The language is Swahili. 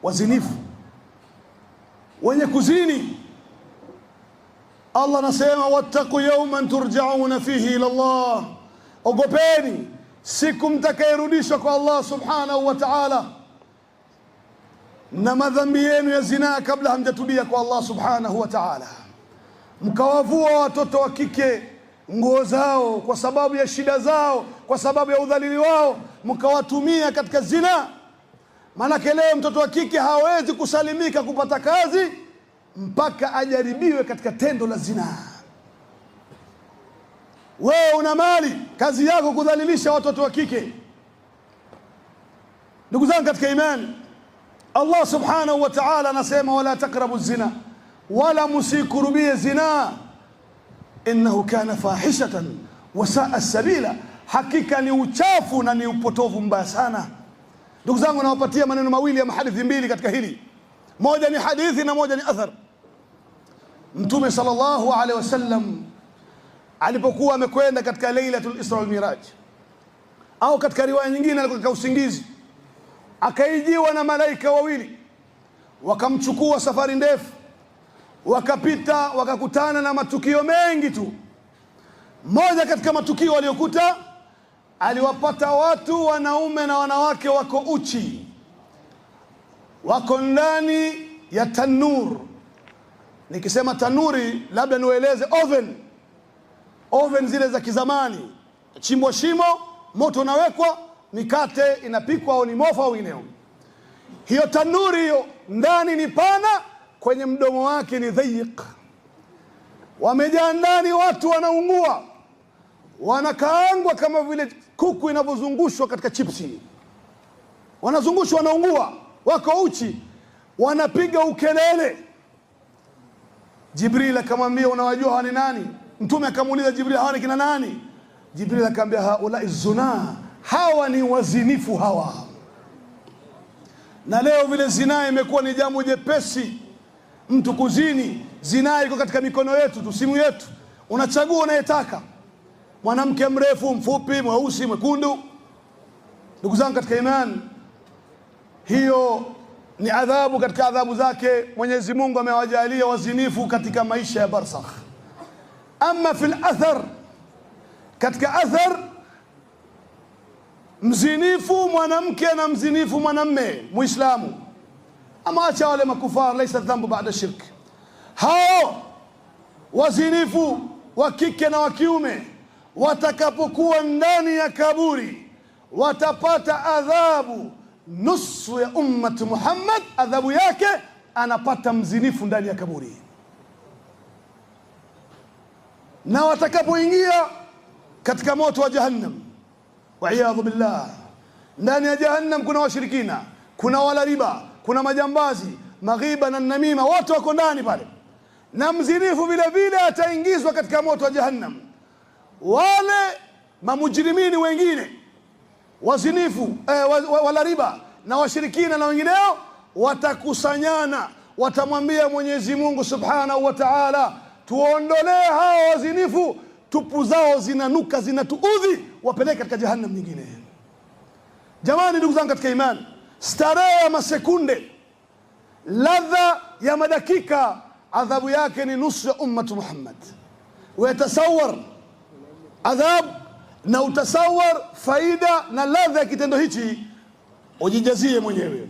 wazinifu, wenye kuzini. Allah anasema wattaqu yawman turja'una fihi ila Allah, ogopeni siku mtakayerudishwa kwa Allah subhanahu wa ta'ala na madhambi yenu ya zinaa kabla hamjatubia kwa Allah subhanahu wa ta'ala. Mkawavua watoto wa kike nguo zao kwa sababu ya shida zao, kwa sababu ya udhalili wao, mkawatumia katika zina. Maanake leo mtoto wa kike hawezi kusalimika kupata kazi mpaka ajaribiwe katika tendo la zina. Wewe una mali, kazi yako kudhalilisha watoto wa kike. Ndugu zangu katika imani, Allah subhanahu wa ta'ala anasema wala taqrabu zina, wala musikurubie zina, innahu kana fahishatan wa sa'a sabila, hakika ni uchafu na ni upotovu mbaya sana. Ndugu zangu, nawapatia maneno mawili ya hadithi mbili katika hili. Moja ni hadithi na moja ni athar. Mtume sallallahu alaihi wasallam alipokuwa amekwenda katika Lailatul Isra wal Miraj, au katika riwaya nyingine alikuwa katika usingizi, akaijiwa na malaika wawili, wakamchukua safari ndefu, wakapita wakakutana na matukio mengi tu. Moja katika matukio aliyokuta, aliwapata watu wanaume na wanawake wako uchi, wako ndani ya tanur. Nikisema tanuri labda niwaeleze oven zile za kizamani, chimbwa shimo, moto unawekwa, mikate inapikwa, au ni mofa au ineo. Hiyo tanuri hiyo ndani ni pana, kwenye mdomo wake ni dhayiq. Wamejaa ndani watu wanaungua, wanakaangwa kama vile kuku inavyozungushwa katika chipsi, wanazungushwa wanaungua, wako uchi, wanapiga ukelele. Jibril akamwambia unawajua hawa ni nani? Mtume akamuuliza Jibril, hawa ni kina nani? Jibril akamwambia haula zuna, hawa ni wazinifu hawa. Na leo vile zinaa imekuwa ni jambo jepesi mtu kuzini. Zinaa iko katika mikono yetu tu, simu yetu, unachagua unayetaka, mwanamke mrefu, mfupi, mweusi, mwekundu. Ndugu zangu katika imani, hiyo ni adhabu katika adhabu zake. Mwenyezi Mungu amewajalia wazinifu katika maisha ya barzakh. Ama fil athar, katika athar, mzinifu mwanamke na mzinifu mwanamme muislamu, ama acha wale makufar, laisa dhambu baada shirk, hao wazinifu wa kike na wa kiume watakapokuwa ndani ya kaburi watapata adhabu nusu ya ummat Muhammad. Adhabu yake anapata mzinifu ndani ya kaburi. Na watakapoingia katika moto wa jahannam, wa'iyadhu billah, ndani ya jahannam kuna washirikina, kuna wala riba, kuna majambazi, maghiba na namima, wote wako ndani pale. Na mzinifu vile vile ataingizwa katika moto wa jahannam. Wale mamujrimini wengine, wazinifu, wala riba na washirikina na wengineo, watakusanyana, watamwambia Mwenyezi Mungu subhanahu wa ta'ala, tuondolee hao wazinifu, tupu zao zinanuka, zinatuudhi, wapeleke katika jahannam nyingine. Jamani, ndugu zangu katika imani, starehe ya masekunde, ladha ya madakika, adhabu yake ni nusu ya ummatu Muhammad. Uyatasawar adhab na utasawar faida na ladha ya kitendo hichi, ujijazie mwenyewe.